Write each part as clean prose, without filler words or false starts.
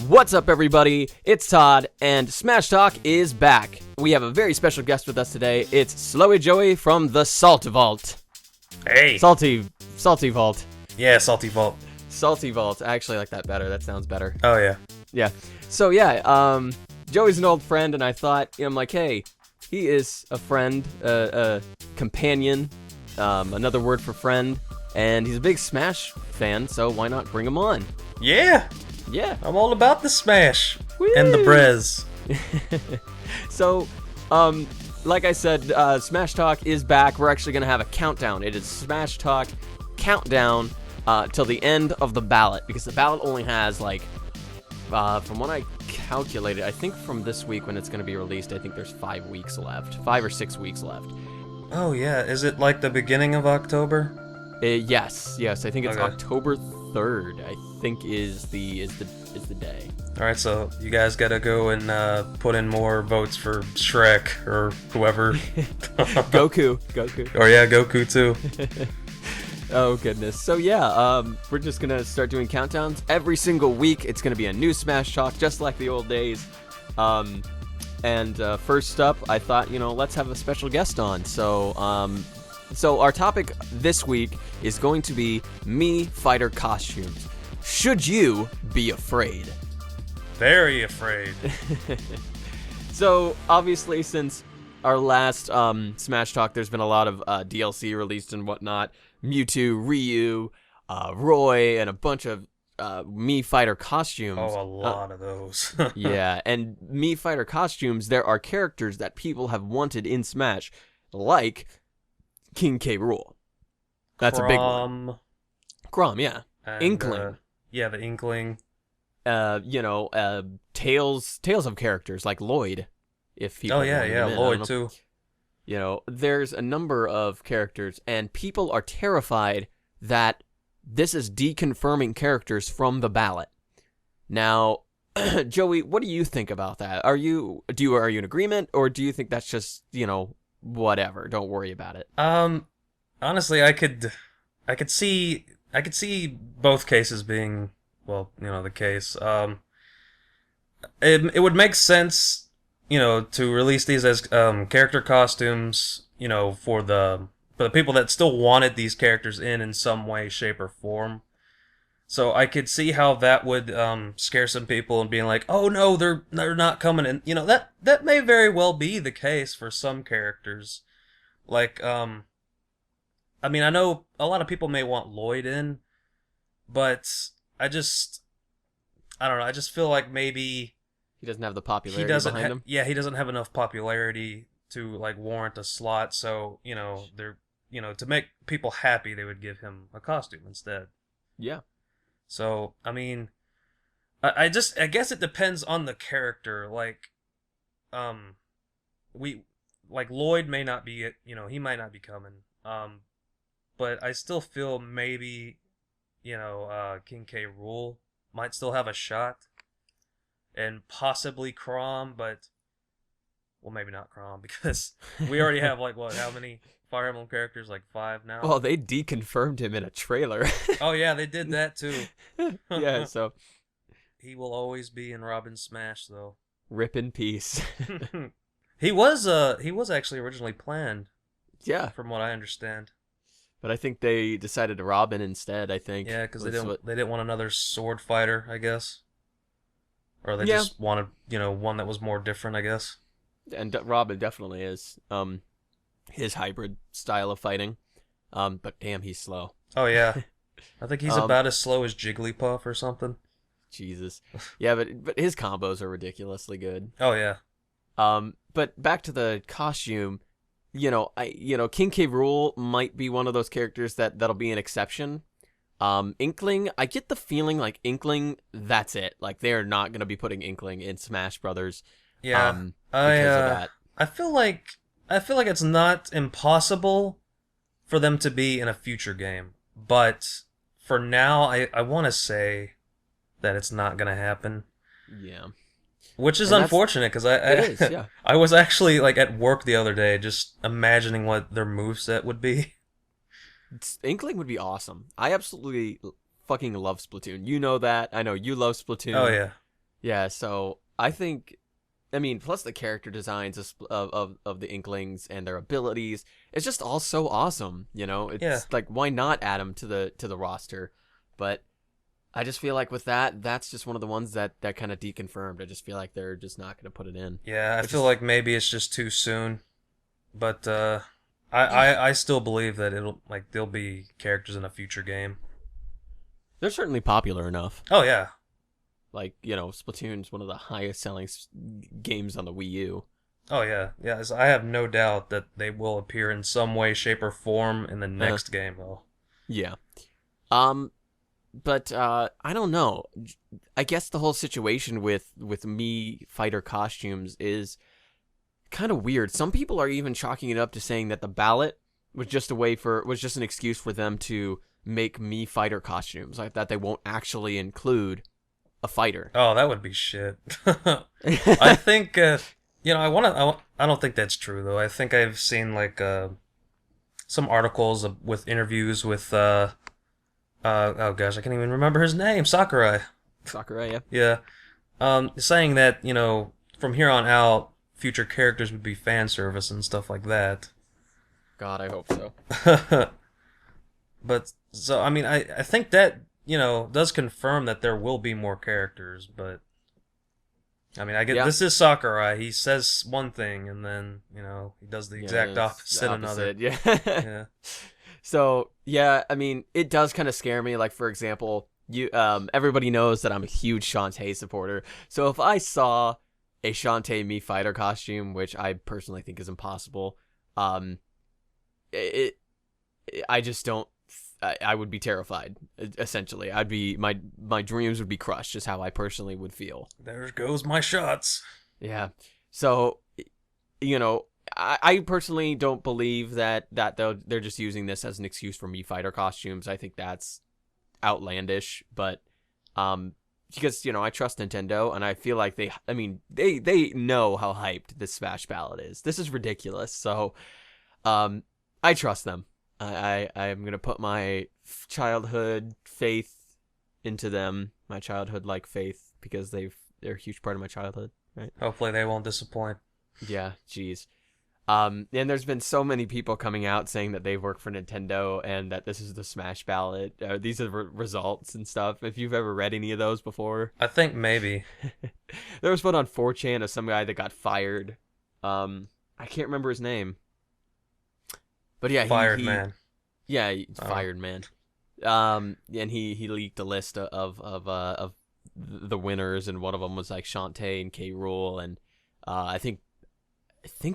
What's up, everybody? It's Todd, and Smash Talk is back. We have a very special guest with us today. It's Slowey Joey from the Salt Vault. Hey! Salty Vault. Yeah, Salty Vault. Salty Vault. I actually like that better. That sounds better. Oh, yeah. Yeah. So, yeah, Joey's an old friend, and I thought, I'm like, hey, he is a friend, a companion, another word for friend, and he's a big Smash fan, so why not bring him on? Yeah! Yeah. I'm all about the Smash. Whee! And the Brez. So, like I said, Smash Talk is back. We're actually going to have a countdown. It is Smash Talk countdown till the end of the ballot, because the ballot only has, like, from what I calculated, I think from this week when it's going to be released, I think there's 5 weeks left. 5 or 6 weeks left. Oh, yeah. Is it like the beginning of October? Yes. I think it's Okay. October 3rd, I think is the day. Alright, so you guys gotta go and put in more votes for Shrek or whoever. Goku. Or yeah, Goku too. Oh, goodness. So, yeah, we're just going to start doing countdowns every single week. It's going to be a new Smash Talk, just like the old days. And first up, I thought, let's have a special guest on. So our topic this week is going to be Mii Fighter Costumes. Should you be afraid? Very afraid. So, obviously, since our last Smash Talk, there's been a lot of DLC released and whatnot. Mewtwo, Ryu, Roy, and a bunch of Mii Fighter Costumes. Oh, a lot of those. Yeah, and Mii Fighter Costumes, there are characters that people have wanted in Smash, like King K. Rool. That's a big one. Chrom, yeah. And, Inkling. Yeah, the Inkling. Tales of characters like Lloyd. If people Oh, yeah, want yeah, him in. Lloyd too. There's a number of characters, and people are terrified that this is deconfirming characters from the ballot. Now, Joey, what do you think about that? Are you in agreement, or do you think that's just, whatever, don't worry about it? Honestly, I could see both cases being, well, the case. It would make sense, to release these as character costumes, for the people that still wanted these characters in some way, shape, or form. So I could see how that would scare some people and being like, oh no, they're not coming in. That may very well be the case for some characters. Like, I know a lot of people may want Lloyd in, but I don't know. I just feel like maybe He doesn't have the popularity behind him. Yeah, he doesn't have enough popularity to warrant a slot. So they're to make people happy, they would give him a costume instead. Yeah. So I guess it depends on the character. Lloyd may not be he might not be coming. But I still feel maybe King K. Rool might still have a shot. And possibly Chrom, but maybe not Chrom, because we already have how many Fire Emblem characters? 5 now. Well, they deconfirmed him in a trailer. Oh yeah, they did that too. Yeah, so he will always be in Robin's Smash, though. Rip in peace. He was actually originally planned. Yeah, from what I understand. But I think they decided to Robin instead. I think. Yeah, because they didn't want another sword fighter, I guess. Or they just wanted, one that was more different, I guess. And Robin definitely is. His hybrid style of fighting. But damn, he's slow. Oh yeah, I think he's about as slow as Jigglypuff or something. Jesus. Yeah, but his combos are ridiculously good. Oh yeah. But back to the costume. King K. Rool might be one of those characters that'll be an exception. Inkling, I get the feeling like Inkling, that's it. They're not gonna be putting Inkling in Smash Brothers. Yeah, because of that. I feel like it's not impossible for them to be in a future game, but for now, I want to say that it's not gonna happen. Yeah. Which is unfortunate, because I was actually at work the other day just imagining what their moveset would be. Inkling would be awesome. I absolutely fucking love Splatoon. You know that. I know you love Splatoon. Oh, yeah. Yeah, so I think, I mean, plus the character designs of the Inklings and their abilities, it's just all so awesome. You know, Yeah. it's like why not add them to the roster? But I just feel like with that, that's just one of the ones that kind of deconfirmed. I just feel like they're just not going to put it in. Yeah, I It feel just like maybe it's just too soon, but yeah, I still believe that it'll like there'll be characters in a future game. they're certainly popular enough. Oh yeah. Like Splatoon's one of the highest selling games on the Wii U. Oh yeah. Yes, I have no doubt that they will appear in some way, shape, or form in the Uh, next game though. yeah. Um, but I don't know. I guess the whole situation with Mii Fighter Costumes is kind of weird. Some people are even chalking it up to saying that the ballot was just an excuse for them to make Mii Fighter Costumes, like that they won't actually include a fighter. Oh, that would be shit. I think I don't think that's true though. I think I've seen like some articles with interviews with oh gosh, I can't even remember his name. Sakurai. Sakurai, yeah. Yeah. Saying that, from here on out, future characters would be fan service and stuff like that. God, I hope so. But so I mean, I think that does confirm that there will be more characters. But I mean, I get Yeah, this is Sakurai. He says one thing and then he does the yeah, exact it's the opposite another. opposite. Yeah. Yeah. So yeah, I mean, it does kind of scare me. Like for example, everybody knows that I'm a huge Shantae supporter. So if I saw a Shantae Mii Fighter costume, which I personally think is impossible, um, it I just don't. I would be terrified. Essentially, I'd be my dreams would be crushed. Just how I personally would feel. There goes my shots. Yeah. So, I personally don't believe that they're just using this as an excuse for Mii Fighter costumes. I think that's outlandish, but because I trust Nintendo and I feel like they know how hyped this Smash Ballot is. This is ridiculous. So, I trust them. I'm gonna put my childhood faith into them, my childhood like faith, because they're a huge part of my childhood, right? Hopefully they won't disappoint. Yeah, jeez. And there's been so many people coming out saying that they've worked for Nintendo and that this is the Smash Ballot. These are the results and stuff. If you've ever read any of those before, I think maybe. there was one on 4chan of some guy that got fired. I can't remember his name. But yeah, Fired man. Yeah, fired man. And he leaked a list of the winners, and one of them was like Shantae and K. Rool, and I think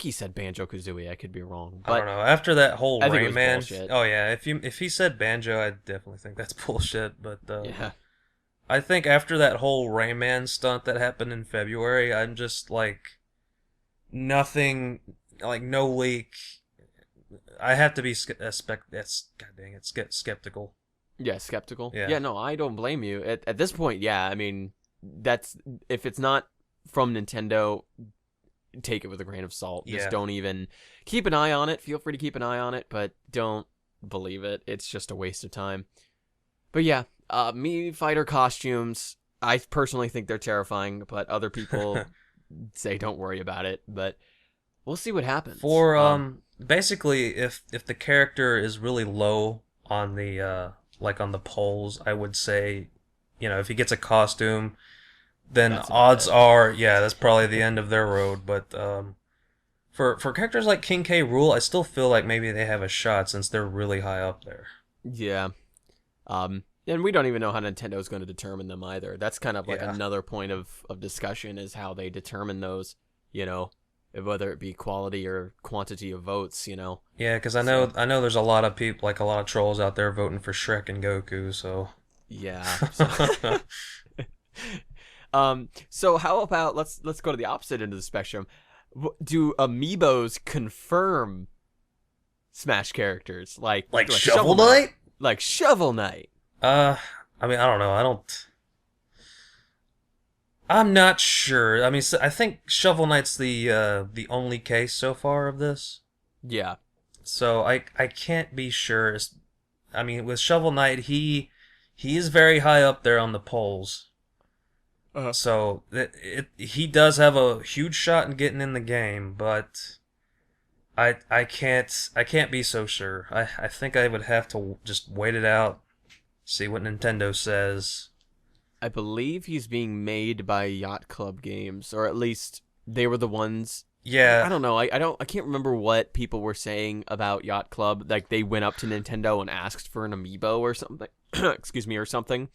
he said Banjo Kazooie. I could be wrong, but I don't know. After that whole I think it was Rayman, bullshit. oh yeah, if he said Banjo, I definitely think that's bullshit. But Yeah, I think after that whole Rayman stunt that happened in February, I'm just like nothing, like no leak. I have to be skeptical. yeah, skeptical. Yeah. Yeah, no, I don't blame you. At this point, yeah, I mean, that's if it's not from Nintendo, take it with a grain of salt. Just Yeah. don't even keep an eye on it. Feel free to keep an eye on it, but don't believe it. It's just a waste of time. But yeah, Mii Fighter costumes, I personally think they're terrifying, but other people say don't worry about it. But we'll see what happens. For basically, if the character is really low on the like on the polls, I would say, if he gets a costume, then That's about odds it. are, yeah, that's probably the end of their road. But for characters like King K. Rool, I still feel like maybe they have a shot since they're really high up there. Yeah. And we don't even know how Nintendo's going to determine them either. That's kind of like Yeah. another point of discussion is how they determine those, whether it be quality or quantity of votes, Yeah, because I know there's a lot of people, like a lot of trolls out there voting for Shrek and Goku. So Yeah. So, so how about let's go to the opposite end of the spectrum. Do amiibos confirm Smash characters like Shovel Knight? Like Shovel Knight? I mean, I don't know. I'm not sure. I mean, I think Shovel Knight's the only case so far of this. Yeah. So I can't be sure. I mean, with Shovel Knight, he is very high up there on the polls. So he does have a huge shot in getting in the game, but I can't be so sure. I think I would have to just wait it out, see what Nintendo says. I believe he's being made by Yacht Club Games, or at least they were the ones. I Yeah, don't know. I can't remember what people were saying about Yacht Club. Like they went up to Nintendo and asked for an amiibo or something. Excuse me, or something.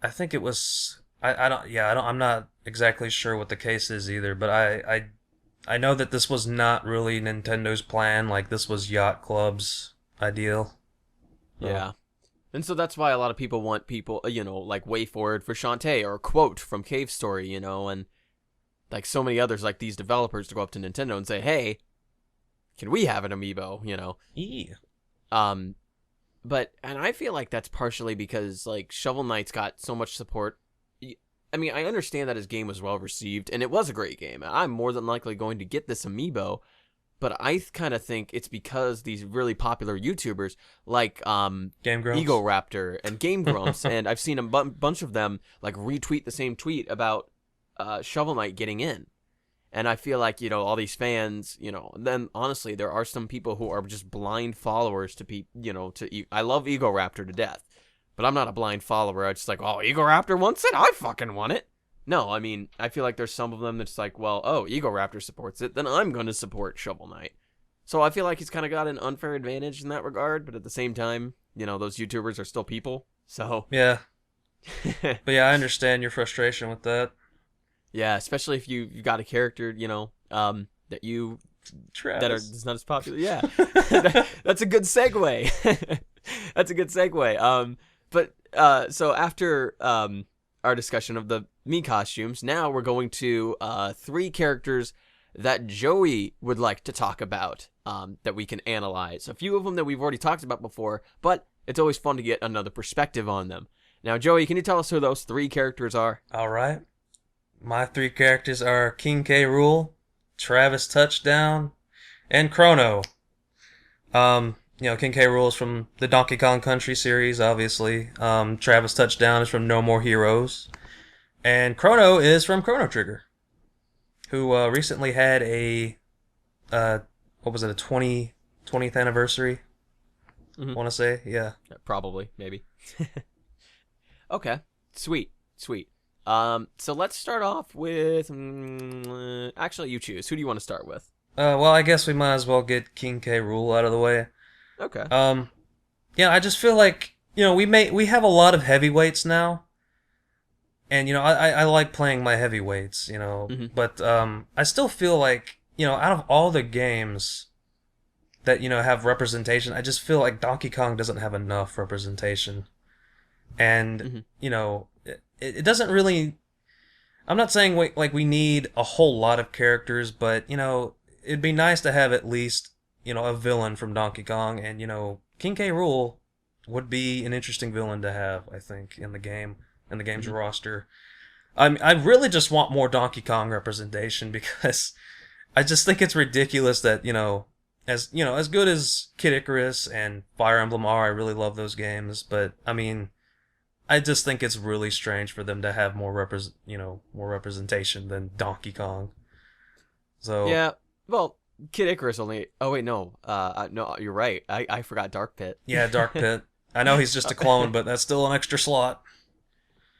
I think it was. I don't. Yeah, I don't. I'm not exactly sure what the case is either, but I know that this was not really Nintendo's plan. Like this was Yacht Club's ideal. Yeah. And so that's why a lot of people want people, like Way Forward for Shantae or Quote from Cave Story, and like so many others like these developers to go up to Nintendo and say, "Hey, can we have an amiibo?" Yeah. But and I feel like that's partially because like Shovel Knight's got so much support. I mean, I understand that his game was well received and it was a great game. I'm more than likely going to get this amiibo, but I kind of think it's because these really popular YouTubers like Game Grumps. Ego Raptor and Game Grumps, and I've seen a bunch of them like retweet the same tweet about Shovel Knight getting in. And I feel like, all these fans, then honestly, there are some people who are just blind followers to people, I love Ego Raptor to death, but I'm not a blind follower. I'm just like, oh, Ego Raptor wants it? I fucking want it. No, I mean, I feel like there's some of them that's like, well, oh, Ego Raptor supports it, then I'm going to support Shovel Knight. So I feel like he's kind of got an unfair advantage in that regard, but at the same time, those YouTubers are still people, so. Yeah. But yeah, I understand your frustration with that. Yeah, especially if you got a character, that you Travis. that is not as popular. Yeah, that's a good segue. That's a good segue. So after our discussion of the Mii costumes, now we're going to 3 characters that Joey would like to talk about that we can analyze. A few of them that we've already talked about before, but it's always fun to get another perspective on them. Now, Joey, can you tell us who those 3 characters are? All right. My 3 characters are King K. Rool, Travis Touchdown, and Chrono. King K. Rool is from the Donkey Kong Country series, obviously. Travis Touchdown is from No More Heroes. And Chrono is from Chrono Trigger, who recently had a, what was it, a 20th anniversary? I want to say, yeah. Probably, maybe. Okay, sweet. So let's start off with, actually you choose. Who do you want to start with? Well, I guess we might as well get King K. Rool out of the way. Okay. Yeah, I just feel like, we have a lot of heavyweights now. And, I like playing my heavyweights, but, I still feel like, out of all the games that, have representation, I just feel like Donkey Kong doesn't have enough representation. And, it doesn't really, I'm not saying we need a whole lot of characters, but, it'd be nice to have at least, a villain from Donkey Kong, and, King K. Rool would be an interesting villain to have, I think, in the game's roster. I really just want more Donkey Kong representation, because I just think it's ridiculous that, as good as Kid Icarus and Fire Emblem are, I really love those games, but, I mean, I just think it's really strange for them to have more representation than Donkey Kong. So yeah, well, Kid Icarus only. Oh wait, no. No, you're right. I forgot Dark Pit. Yeah, Dark Pit. I know he's just a clone, but that's still an extra slot.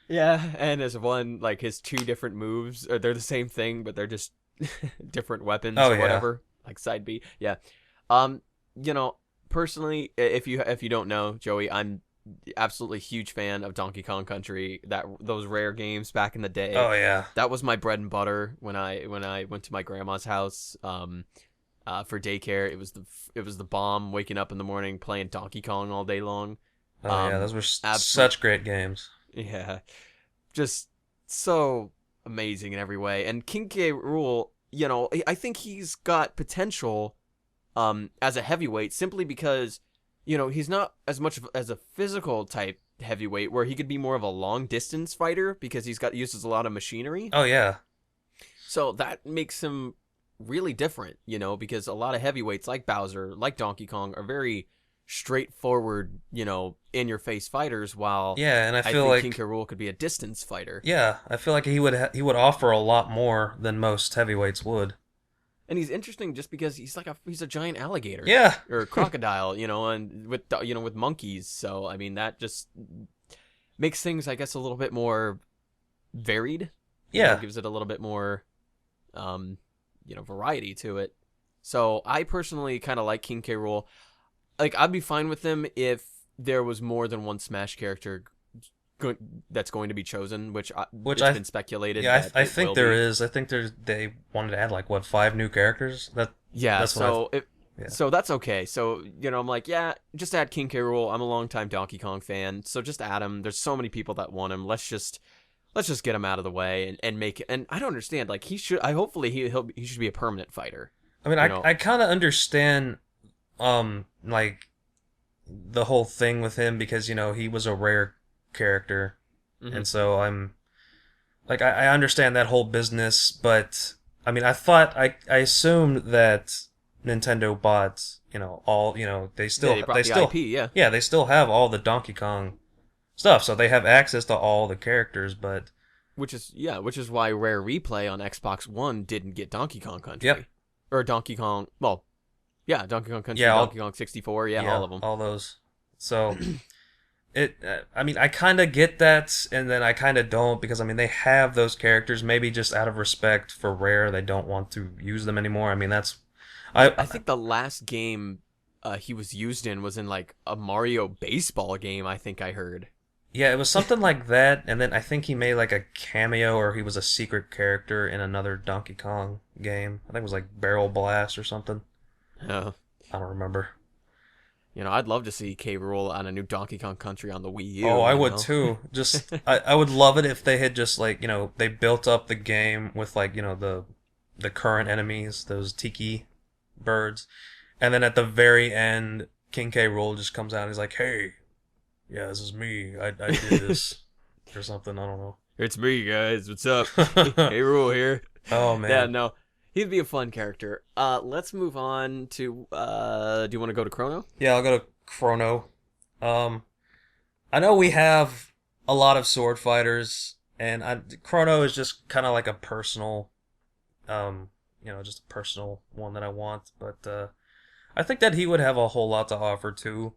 Yeah, and as one, like his 2 different moves, or they're the same thing, but they're just different weapons or whatever. Like side B. Yeah. Personally, if you don't know, Joey, I'm absolutely huge fan of Donkey Kong Country, those rare games back in the day. Oh yeah, that was my bread and butter when I went to my grandma's house for daycare. It was the bomb, waking up in the morning playing Donkey Kong all day long. Oh yeah, those were such great games. Yeah, just so amazing in every way. And King K. Rool, I think he's got potential as a heavyweight, simply because he's not as much as a physical type heavyweight, where he could be more of a long distance fighter because uses a lot of machinery. Oh yeah. So that makes him really different, because a lot of heavyweights like Bowser, like Donkey Kong, are very straightforward, in your face fighters, while Yeah, and I I feel think King like K. Rool could be a distance fighter. yeah, I feel like he would offer a lot more than most heavyweights would. And he's interesting just because he's a giant alligator Yeah. or crocodile, and with monkeys. So I mean that just makes things, I guess, a little bit more varied. Yeah. Gives it a little bit more, variety to it. So I personally kind of like King K. Rool. Like, I'd be fine with him if there was more than one Smash character that's going to be chosen, which it's been speculated. Yeah, that I it think will there be. is. I think they wanted to add like what 5 new characters. Yeah, That's what yeah. so that's okay. So I'm like, yeah, just add King K. Rool. I'm a longtime Donkey Kong fan, so just add him. There's so many people that want him. Let's just get him out of the way and make it. And I don't understand. Like, he should. Hopefully he should be a permanent fighter. I mean, I kind of understand like the whole thing with him because he was a rare character, and so I'm like I understand that whole business, but I mean I assumed that Nintendo bought all they still IP, yeah. yeah, they still have all the Donkey Kong stuff, so they have access to all the characters, but which is why Rare Replay on Xbox One didn't get Donkey Kong Country. Yep. Or Donkey Kong. Well, yeah, Donkey Kong Country, Yeah, Donkey Kong 64, yeah, all of them. All those. So I mean, I kind of get that, and then I kind of don't because I mean they have those characters. Maybe just out of respect for Rare, they don't want to use them anymore. I mean, I think the last game he was used in was in like a Mario baseball game. I think I heard. Yeah, it was something like that, and then I think he made like a cameo, or he was a secret character in another Donkey Kong game. I think it was like Barrel Blast or something. Oh. I don't remember. I'd love to see K. Rool on a new Donkey Kong Country on the Wii U. Oh, I would too. Just I would love it if they had just like they built up the game with like the current enemies, those tiki birds, and then at the very end, King K. Rool just comes out and he's like, "Hey, yeah, this is me. I did this," or something. I don't know. It's me, guys. What's up? K. Rool here. Oh man. Yeah, no. He'd be a fun character. Let's move on to. Do you want to go to Chrono? Yeah, I'll go to Chrono. I know we have a lot of sword fighters, and Chrono is just kind of like a personal, just a personal one that I want. But I think that he would have a whole lot to offer too.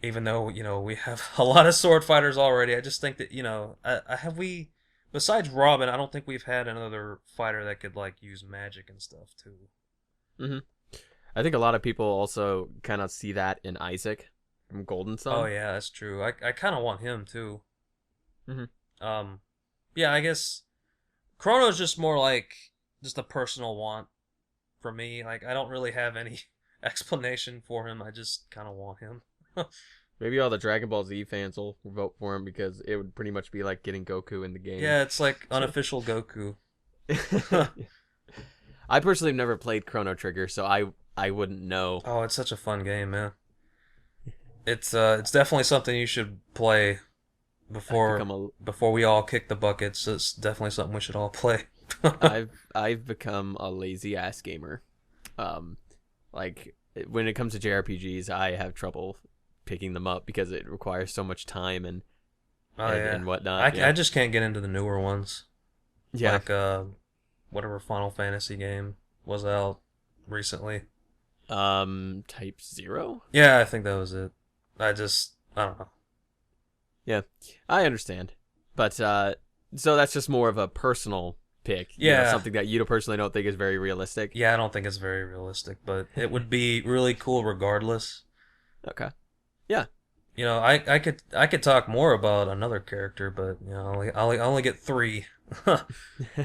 Even though we have a lot of sword fighters already, I just think that besides Robin, I don't think we've had another fighter that could like use magic and stuff too. I think a lot of people also kind of see that in Isaac from Golden Sun. Oh yeah, that's true. I kind of want him too. Yeah, I guess Chrono's just more like just a personal want for me. Like I don't really have any explanation for him. I just kind of want him. Maybe all the Dragon Ball Z fans will vote for him because it would pretty much be like getting Goku in the game. Yeah, it's like unofficial Goku. I personally have never played Chrono Trigger, so I wouldn't know. Oh, it's such a fun game, man. It's definitely something you should play before we all kick the buckets. It's definitely something we should all play. I've become a lazy ass gamer. Like when it comes to JRPGs, I have trouble picking them up because it requires so much time and whatnot. I just can't get into the newer ones. Yeah. Like whatever Final Fantasy game was out recently. Type 0? Yeah, I think that was it. I don't know. Yeah, I understand. But so that's just more of a personal pick. Yeah. Something that you personally don't think is very realistic. Yeah, I don't think it's very realistic, but it would be really cool regardless. Okay. Yeah. I could talk more about another character, but I only get 3.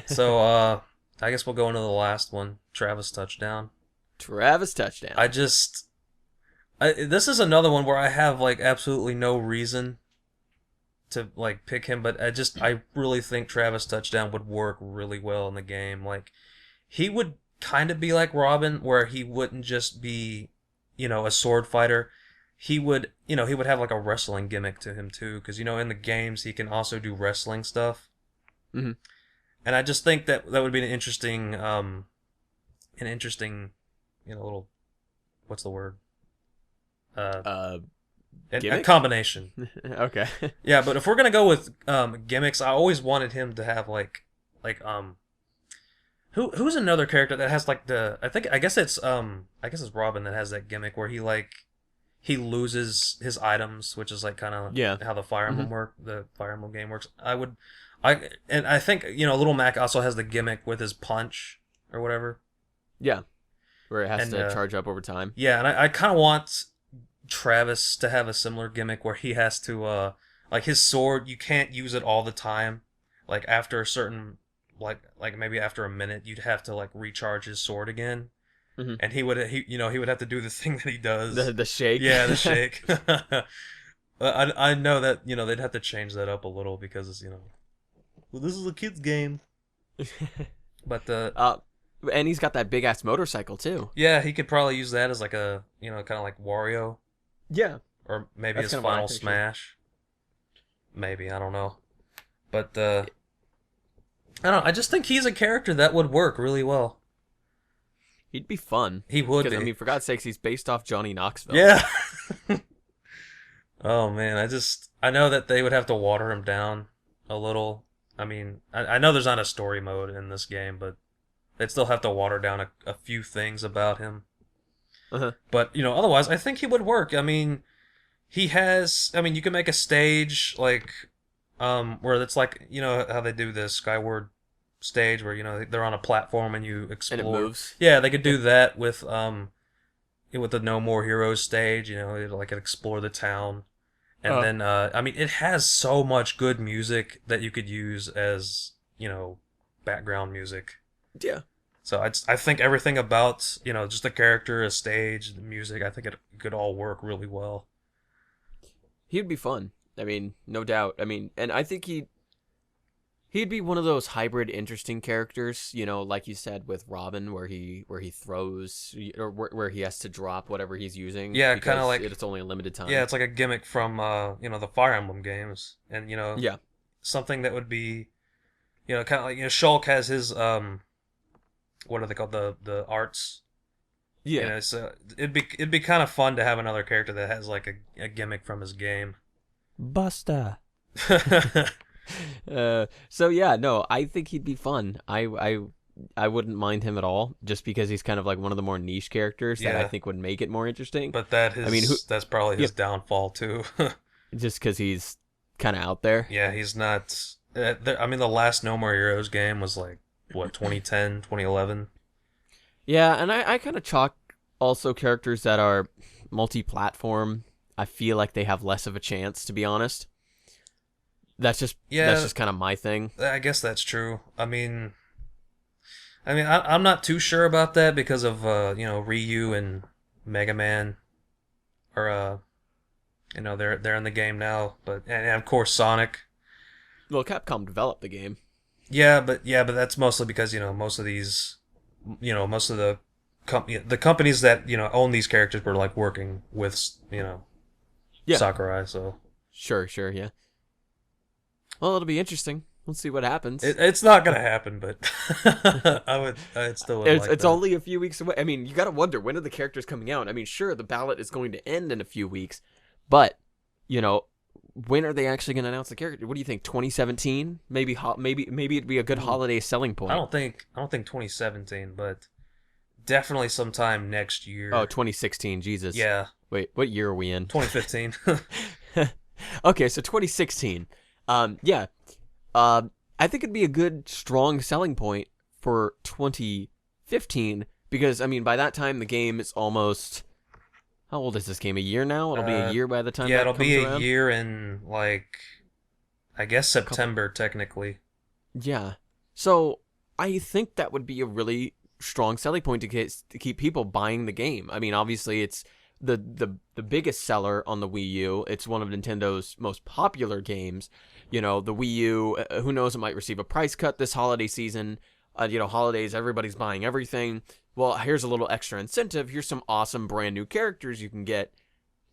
So I guess we'll go into the last one, Travis Touchdown. Travis Touchdown. This is another one where I have like absolutely no reason to like pick him, but I really think Travis Touchdown would work really well in the game. Like he would kind of be like Robin, where he wouldn't just be, a sword fighter. He would have like a wrestling gimmick to him too, because in the games he can also do wrestling stuff. Mm-hmm. And I just think that would be an interesting, little, what's the word? Uh, A gimmick? combination. Okay. Yeah, but if we're gonna go with gimmicks, I always wanted him to have like who's another character that has like the I guess it's Robin that has that gimmick where he loses his items, which is like kind of Yeah. how the Fire Emblem Hmm. the Fire Emblem game works. I think Little Mac also has the gimmick with his punch or whatever. Yeah. Where it has And to charge up over time. yeah, and I kind of want Travis to have a similar gimmick where he has to like his sword, you can't use it all the time. Like after a certain like maybe after a minute you'd have to like recharge his sword again. Hmm. And he would have to do the thing that he does. The shake. Yeah, the shake. I know that they'd have to change that up a little because well, this is a kid's game. But And he's got that big ass motorcycle too. yeah, he could probably use that as like a kind of like Wario. Yeah. Or maybe That's his kind of what I final pictured. smash. Maybe, I don't know. But I don't know, I just think he's a character that would work really well. He'd be fun. He would Because, be. I mean, for God's sakes, he's based off Johnny Knoxville. Yeah. Oh man, I know that they would have to water him down a little. I mean, I know there's not a story mode in this game, but they'd still have to water down a few things about him. Uh-huh. But, otherwise, I think he would work. I mean, you can make a stage, like, where it's like, how they do the Skyward stage, where, they're on a platform and you explore. And it moves. Yeah, they could do that with the No More Heroes stage, like explore the town. And then, I mean, it has so much good music that you could use as, background music. Yeah. So I think everything about, just the character, a stage, the music, I think it could all work really well. He'd be fun. I mean, no doubt. I mean, and I think he'd be one of those hybrid interesting characters, like you said with Robin, where he throws or where he has to drop whatever he's using. Yeah, kind of because like it's only a limited time. yeah, it's like a gimmick from the Fire Emblem games, and Yeah. something that would be kind of like Shulk has his what are they called, the arts. Yeah. So it'd be kind of fun to have another character that has like a gimmick from his game. Buster. So yeah, no, I think he'd be fun. I wouldn't mind him at all, just because he's kind of like one of the more niche characters that I Yeah. think would make it more interesting. But that's probably his downfall too. Just because he's kind of out there. Yeah, he's not. I mean, the last No More Heroes game was like what 2010, 2011. Yeah, and I kind of chalk also characters that are multi-platform. I feel like they have less of a chance, to be honest. That's just kind of my thing. I guess that's true. I'm not too sure about that because of Ryu and Mega Man, or they're in the game now, and of course Sonic. Well, Capcom developed the game. Yeah, but that's mostly because most of these, most of the companies that own these characters were like working with Yeah. Sakurai. So Sure, yeah. Well, it'll be interesting. We'll see what happens. it's not gonna happen, but I'd still would like It's that. only a few weeks away. I mean, you gotta wonder, when are the characters coming out? I mean, sure, the ballot is going to end in a few weeks, but when are they actually going to announce the character? What do you think? 2017? Maybe it'd be a good holiday selling point. I don't think 2017, but definitely sometime next year. Oh, 2016. Jesus. Yeah, Wait, what year are we in? 2015. Okay, so 2016. Yeah. I think it'd be a good, strong selling point for 2015 because, I mean, by that time the game is almost. How old is this game? A year now? It'll be a year by the time. Yeah, that it'll comes be around? a year in I guess September technically. Yeah. So I think that would be a really strong selling point to keep people buying the game. I mean, obviously it's the biggest seller on the Wii U. It's one of Nintendo's most popular games. The Wii U, who knows, it might receive a price cut this holiday season. Holidays, everybody's buying everything. Well, here's a little extra incentive. Here's some awesome brand new characters you can get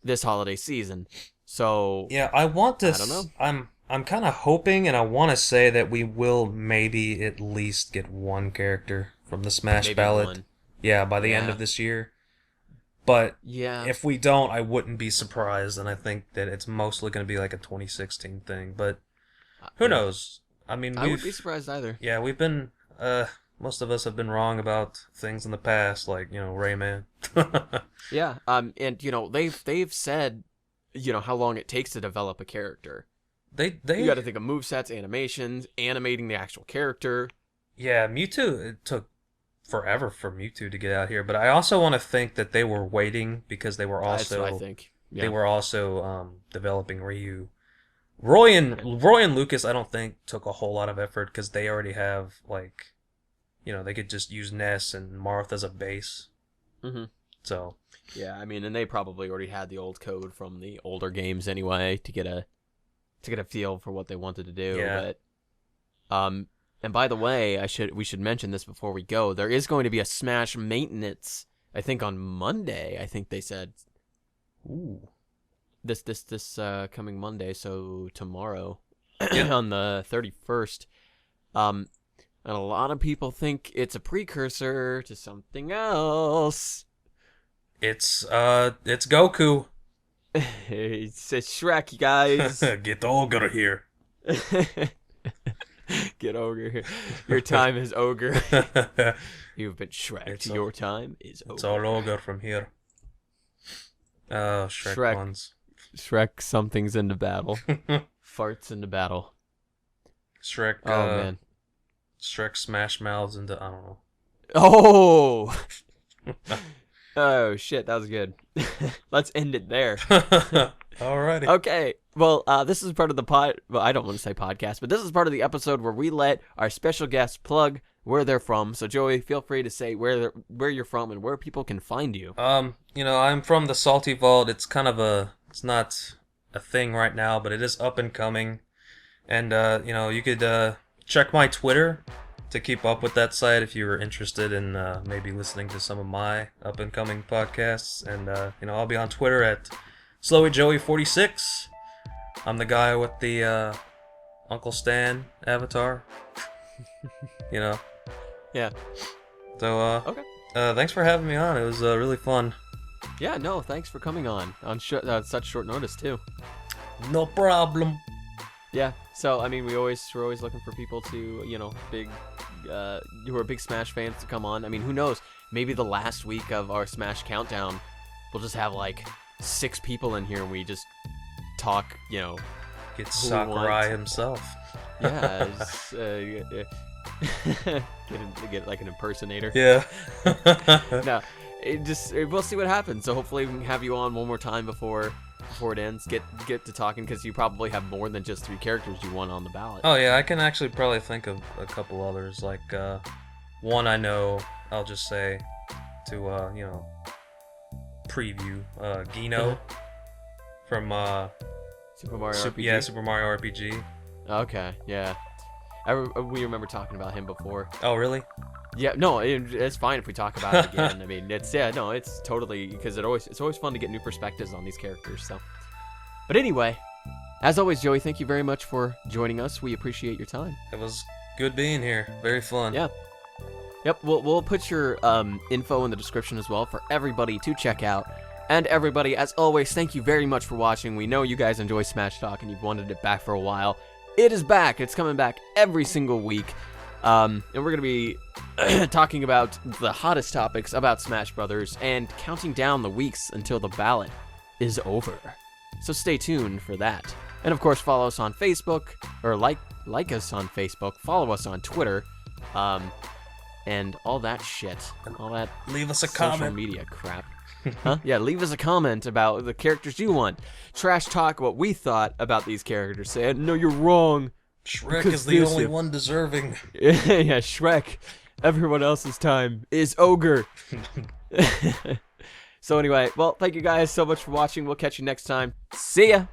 this holiday season. So Yeah, I want to. I don't know. I'm kind of hoping, and I want to say that we will maybe at least get one character from the Smash maybe Ballot. one. Yeah, by the end Yeah. of this year. But Yeah. if we don't, I wouldn't be surprised, and I think that it's mostly going to be like a 2016 thing. But who knows? I mean, I wouldn't be surprised either. Yeah, we've been. Most of us have been wrong about things in the past, like Rayman. Yeah. And they've said, how long it takes to develop a character. They You got to think of movesets, animations, animating the actual character. Yeah, Mewtwo. It took forever for Mewtwo to get out here, but I also want to think that they were waiting because they were also. That's what I think. Yeah. They were also developing Ryu. Roy and Lucas, I don't think took a whole lot of effort because they already have they could just use Ness and Marth as a base. Mm-hmm. So. Yeah, I mean, and they probably already had the old code from the older games anyway to get a feel for what they wanted to do. Yeah. But, and by the way, we should mention this before we go. There is going to be a Smash maintenance, I think on Monday. I think they said. Ooh. This coming Monday, so tomorrow, on the 31st. And a lot of people think it's a precursor to something else. It's Goku. It's Shrek, guys. Get ogre here. Get ogre here. Your time is ogre. You've been Shrek. Your time is ogre. It's all ogre from here. Oh, Shrek ones. Shrek something's into battle. Farts into battle. Shrek. Oh, man. Shrek smash mouths into, I don't know. Oh! Oh, shit, that was good. Let's end it there. Alrighty. Okay, well, this is part of the I don't want to say podcast, but this is part of the episode where we let our special guests plug where they're from. So, Joey, feel free to say where you're from and where people can find you. I'm from the Salty Vault. It's kind of it's not a thing right now, but it is up and coming. And, you could check my Twitter to keep up with that site if you were interested in maybe listening to some of my up and coming podcasts. And I'll be on Twitter at Slowey Joey 46. I'm the guy with the Uncle Stan avatar. Yeah. So okay. Thanks for having me on. It was really fun. Yeah, no, thanks for coming on such short notice too. No problem. Yeah, so I mean, we're always looking for people to, big, who are big Smash fans to come on. I mean, who knows? Maybe the last week of our Smash countdown, we'll just have like 6 people in here, and we just talk, Get Sakurai himself. Yeah, get like an impersonator. Yeah. No, we'll see what happens. So hopefully we can have you on one more time before it ends. Get to talking, because you probably have more than just 3 characters you want on the ballot. Oh yeah, I can actually probably think of a couple others. Like one I know, I'll just say to preview Gino from Super Mario RPG. Yeah, Super Mario RPG. Okay, yeah. We remember talking about him before. Oh really? Yeah, no, it's fine if we talk about it again. I mean, it's totally, because it's always fun to get new perspectives on these characters. So, but anyway, as always, Joey, thank you very much for joining us. We appreciate your time. It was good being here. Very fun. Yeah. Yep. We'll put your info in the description as well for everybody to check out. And everybody, as always, thank you very much for watching. We know you guys enjoy Smash Talk and you've wanted it back for a while. It is back. It's coming back every single week. And we're going to be talking about the hottest topics about Smash Brothers and counting down the weeks until the ballot is over. So stay tuned for that. And of course, follow us on Facebook, or like us on Facebook, follow us on Twitter, and all that shit. All that leave us a social comment. Media crap. Huh? Yeah, leave us a comment about the characters you want. Trash talk what we thought about these characters. Say, no, you're wrong. Shrek is the only one deserving. Yeah, Shrek. Everyone else's time is ogre. So anyway, well, thank you guys so much for watching. We'll catch you next time. See ya.